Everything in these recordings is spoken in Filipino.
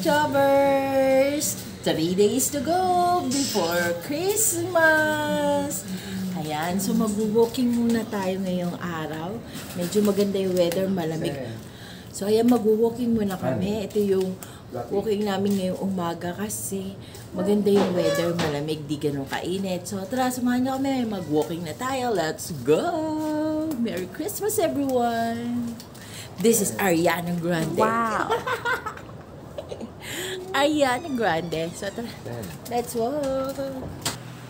Lechobers! 3 days to go before Christmas! Ayan, so mag-walking muna tayo ngayong araw. Medyo maganda yung weather, malamig. So ayan, mag-walking muna kami. Ito yung walking namin ngayong umaga kasi maganda yung weather, malamig, di ganun kainit. So tara, samahan niyo kami, mag-walking na tayo. Let's go! Merry Christmas everyone! This is Ariana Grande. Wow! Ariana Grande. So tara, let's walk!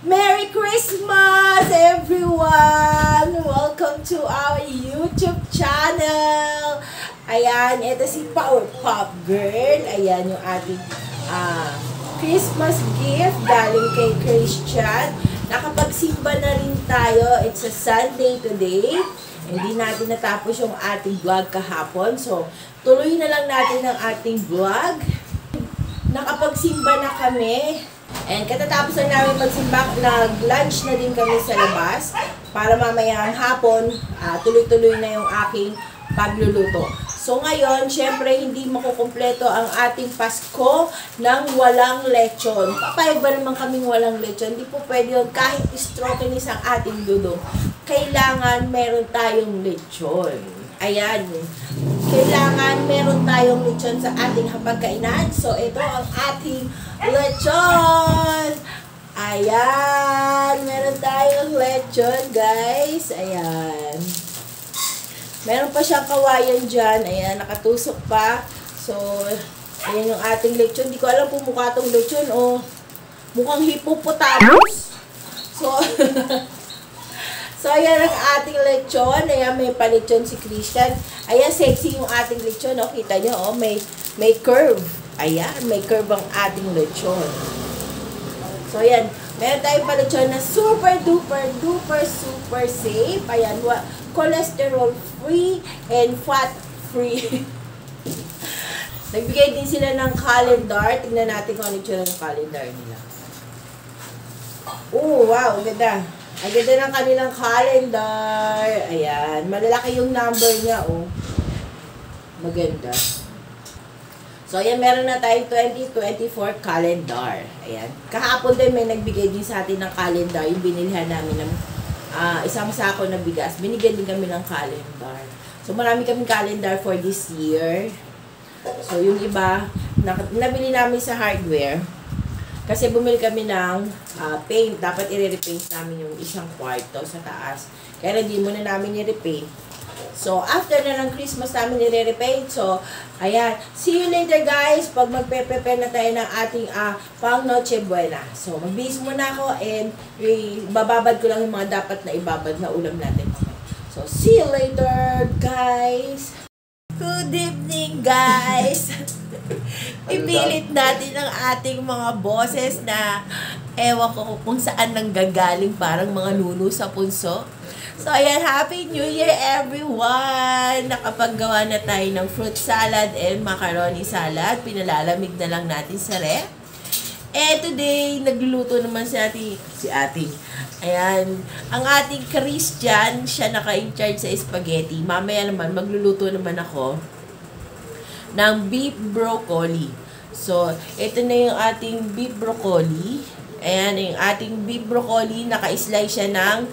Merry Christmas everyone! Welcome to our YouTube channel! Ayan, ito si Powerpuff Girl. Ayan yung ating Christmas gift galing kay Christian. Nakapagsimba na rin tayo. It's a Sunday today. Hindi natin natapos yung ating vlog kahapon. So, tuloy na lang natin ang ating vlog. Nakapagsimba na kami. And katatapos na namin magsimba, nag-lunch na din kami sa labas. Para mamayang hapon, tuloy-tuloy na yung aking pagluluto. So ngayon, syempre hindi makukumpleto ang ating Pasko ng walang lechon. Papayag ba naman kaming walang lechon? Hindi po pwede yun kahit strokenis ang ating dudong. Kailangan meron tayong lechon. Ayan. Kailangan meron tayong lechon sa ating hapagkainan. So ito ang ating lechon. Ayan. Meron tayong lechon, guys. Ayan. Meron pa siyang kawayan dyan. Ayan, nakatusok pa. So, ayan yung ating lechon. Hindi ko alam kung mukha itong lechon o mukhang hippopotamus. So, ayan ang ating lechon. Ayan, may palechon si Christian. Ayan, sexy yung ating lechon. O, kita nyo, o, may curve. Ayan, may curve ang ating lechon. So, ayan. Meron tayong palechon na super safe. Ayan, cholesterol free and fat free. Nagbigay din sila ng calendar. Tingnan natin kung ano yung ng calendar nila. Oh, wow, ang ganda. Ang ganda ng kanilang calendar. Ayan, malalaki yung number niya, oh. Maganda. So, ayan, meron na tayong 2024 calendar. Ayan. Kahapon din may nagbigay din sa atin ng calendar. Yung binilhan namin ng isang sako na bigas. Binigyan din kami ng calendar. So, marami kaming calendar for this year. So, yung iba, nabili namin sa hardware. Kasi bumili kami ng paint. Dapat i-repaint namin yung isang kwarto sa taas. Kaya hindi muna namin i-repaint. So, after na ng Christmas namin i-repaint. So, ayan. See you later, guys. Pag magpe-prepare na tayo ng ating pang Noche Buena. So, magbihis muna ako and bababad ko lang yung mga dapat na ibabad na ulam natin. So, see you later, guys. Good evening, guys. Ipilit natin ang ating mga boses na ewan ko kung saan nanggagaling, parang mga nuno sa punso. So, ayan, Happy New Year, everyone! Nakapaggawa na tayo ng fruit salad and macaroni salad. Pinalalamig na lang natin sa ref. Eh, today, nagluluto naman si ating. Ayan, ang ating Christian, siya naka-in-charge sa spaghetti. Mamaya naman, magluluto naman ako ng beef broccoli. So, ito na yung ating beef broccoli. Ayan, yung ating beef broccoli, naka-slice siya ng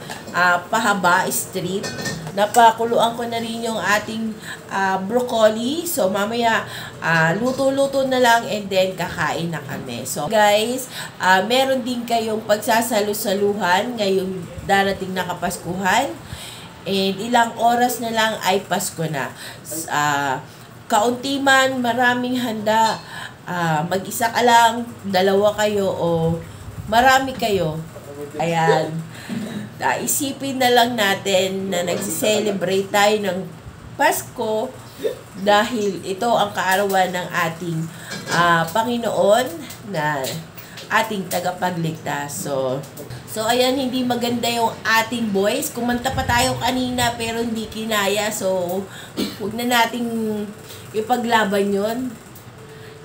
pahaba, strip. Napakuluan ko na rin yung ating broccoli. So, mamaya, luto-luto na lang and then kakain na kami. So, guys, meron din kayong pagsasalu-saluhan ngayong darating na Kapaskuhan. And ilang oras na lang ay Pasko na. Kaunti man, maraming handa. Mag-isa ka lang, dalawa kayo o marami kayo. Ayan. Isipin na lang natin na nagsiselebrate tayo ng Pasko dahil ito ang kaarawan ng ating Panginoon na ating tagapagligtas. So, ayan, hindi maganda yung ating voice. Kumanta pa tayo kanina pero hindi kinaya. So, huwag na nating ipaglaban yon.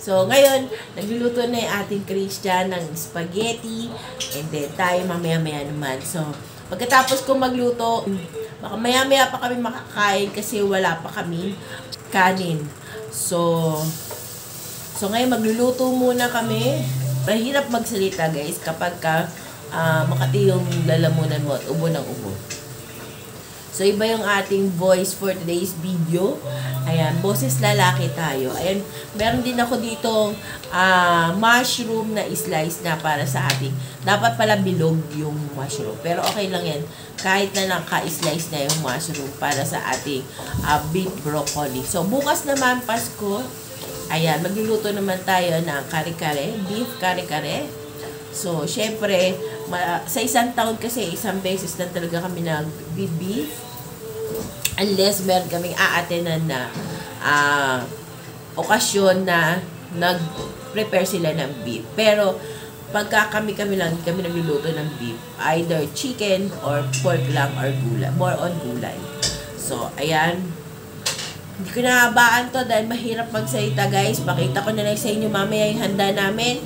So, ngayon, nagluluto na yung ating Christian ng spaghetti. And then, tayo mamaya-maya naman. So, pagkatapos ko magluto, baka maya-maya pa kami makakain kasi wala pa kami kanin. So, So ngayon magluluto muna kami. Mahirap magsalita guys kapag makati yung lalamunan mo at ubo ng ubo. So iba yung ating voice for today's video. Ayan, boses lalaki tayo. Ayan, meron din ako dito mushroom na slice na para sa ating. Dapat pala bilog yung mushroom. Pero okay lang yan. Kahit na naka-slice na yung mushroom para sa ating beef broccoli. So bukas naman Pasko. Ayan, magluluto naman tayo ng kare-kare, beef kare-kare. So, syempre, sa isang taon kasi, isang beses na talaga kami nag-beef. Unless meron kaming aatenan na okasyon na nag-prepare sila ng beef. Pero, pagka kami lang, kami nagluluto ng beef. Either chicken or pork lang or gulay. More on gulay. So, ayan. Hindi ko nahabaan to dahil mahirap magsalita guys. Pakita ko na lang sa inyo mamaya yung handa namin.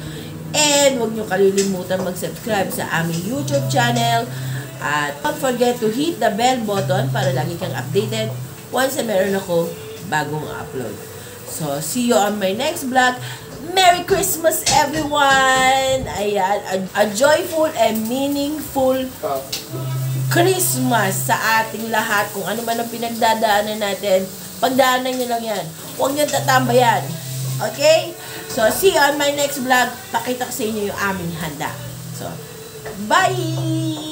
And huwag nyo kalilimutan mag-subscribe sa aming YouTube channel. At don't forget to hit the bell button para lagi kang updated once na meron ako bagong upload. So, see you on my next vlog. Merry Christmas everyone! Ayan, a joyful and meaningful Christmas sa ating lahat. Kung ano man ang pinagdadaanan natin, pagdaanan nyo lang yan. Huwag nyo tatambayan. Okay? So, see you on my next vlog. Pakita ko sa inyo yung aming handa. So, bye!